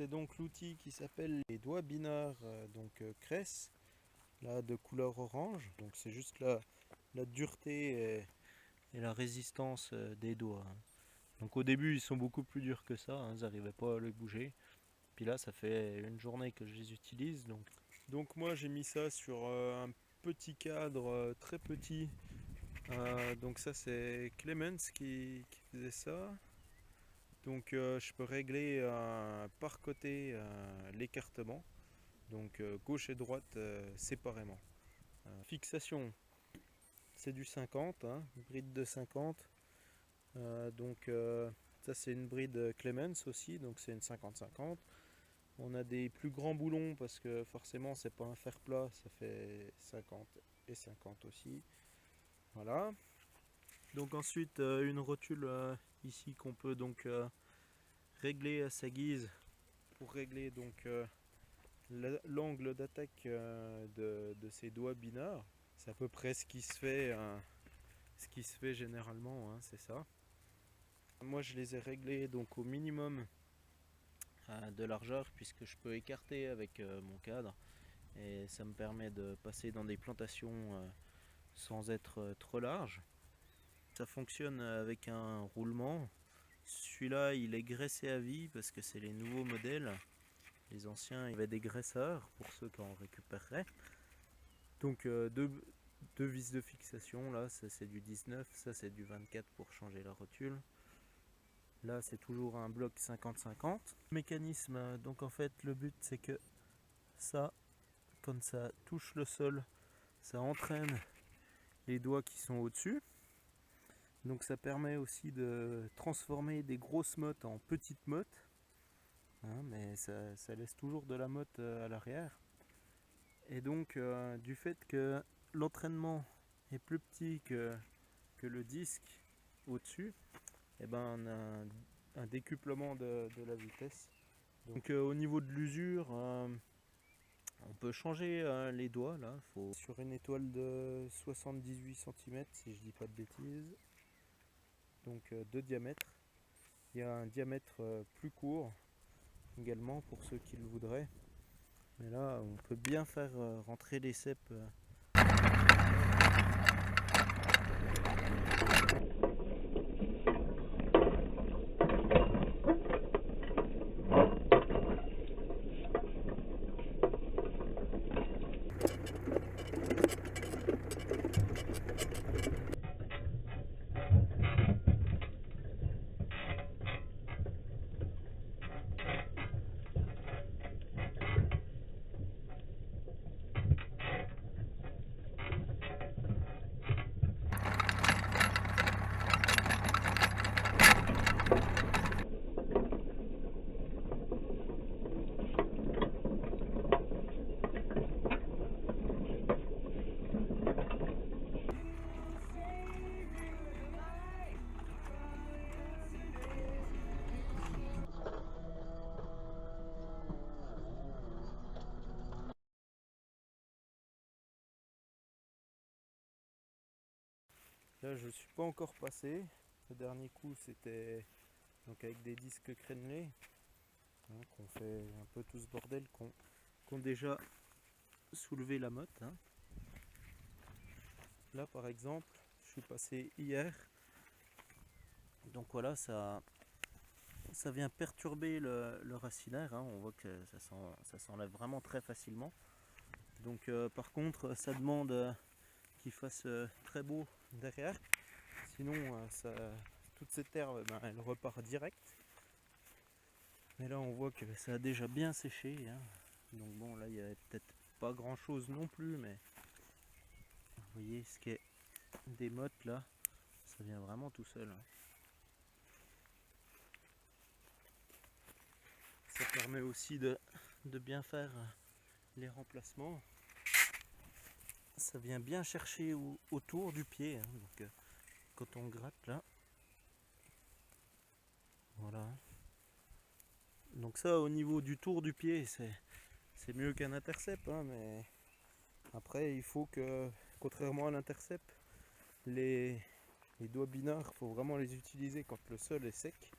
c'est donc l'outil qui s'appelle les doigts binaires Cress, là de couleur orange. Donc c'est juste la dureté et la résistance des doigts. Donc au début ils sont beaucoup plus durs que ça, ils n'arrivaient pas à les bouger. Puis là ça fait une journée que je les utilise. Donc moi j'ai mis ça sur un petit cadre très petit. Donc ça c'est Clemens qui faisait ça. Donc je peux régler par côté l'écartement, donc gauche et droite séparément. Fixation, c'est du 50, bride de 50. Ça c'est une bride Clemens aussi, donc c'est une 50-50. On a des plus grands boulons parce que forcément c'est pas un fer plat, ça fait 50 et 50 aussi. Voilà. Donc ensuite une rotule ici qu'on peut donc régler à sa guise pour régler donc l'angle d'attaque de ces doigts binaires. C'est à peu près ce qui se fait généralement, c'est ça. Moi je les ai réglés donc au minimum de largeur puisque je peux écarter avec mon cadre et ça me permet de passer dans des plantations sans être trop large. Ça fonctionne avec un roulement. Celui-là il est graissé à vie parce que c'est les nouveaux modèles. Les anciens, il y avait des graisseurs pour ceux qui en récupéreraient. Donc deux vis de fixation, là ça c'est du 19, ça c'est du 24 pour changer la rotule. Là c'est toujours un bloc 50-50. Mécanisme, donc en fait le but c'est que ça, quand ça touche le sol, ça entraîne les doigts qui sont au-dessus. Donc ça permet aussi de transformer des grosses mottes en petites mottes. Mais ça laisse toujours de la motte à l'arrière. Et donc du fait que l'entraînement est plus petit que le disque au-dessus, et ben on a un décuplement de la vitesse. Donc au niveau de l'usure, on peut changer les doigts là. Sur une étoile de 78 cm si je dis pas de bêtises, donc de diamètre. Il y a un diamètre plus court également pour ceux qui le voudraient. Mais là on peut bien faire rentrer les ceps. Là je ne suis pas encore passé. Le dernier coup c'était donc avec des disques crénelés, qu'on fait un peu tout ce bordel, qu'on déjà soulevé la motte. Là par exemple je suis passé hier. Donc voilà, ça vient perturber le racinaire. On voit que ça s'enlève vraiment très facilement. Donc par contre ça demande qu'il fasse très beau derrière. Sinon toute cette herbe elle repart direct. Mais là on voit que ça a déjà bien séché. Donc bon là il n'y avait peut-être pas grand chose non plus, mais vous voyez ce qui est des mottes là, ça vient vraiment tout seul. Ça permet aussi de bien faire les remplacements. Ça vient bien chercher autour du pied. Donc quand on gratte là, voilà. Donc ça au niveau du tour du pied c'est mieux qu'un intercept, mais après il faut que, contrairement à l'intercept, les doigts binaires, il faut vraiment les utiliser quand le sol est sec.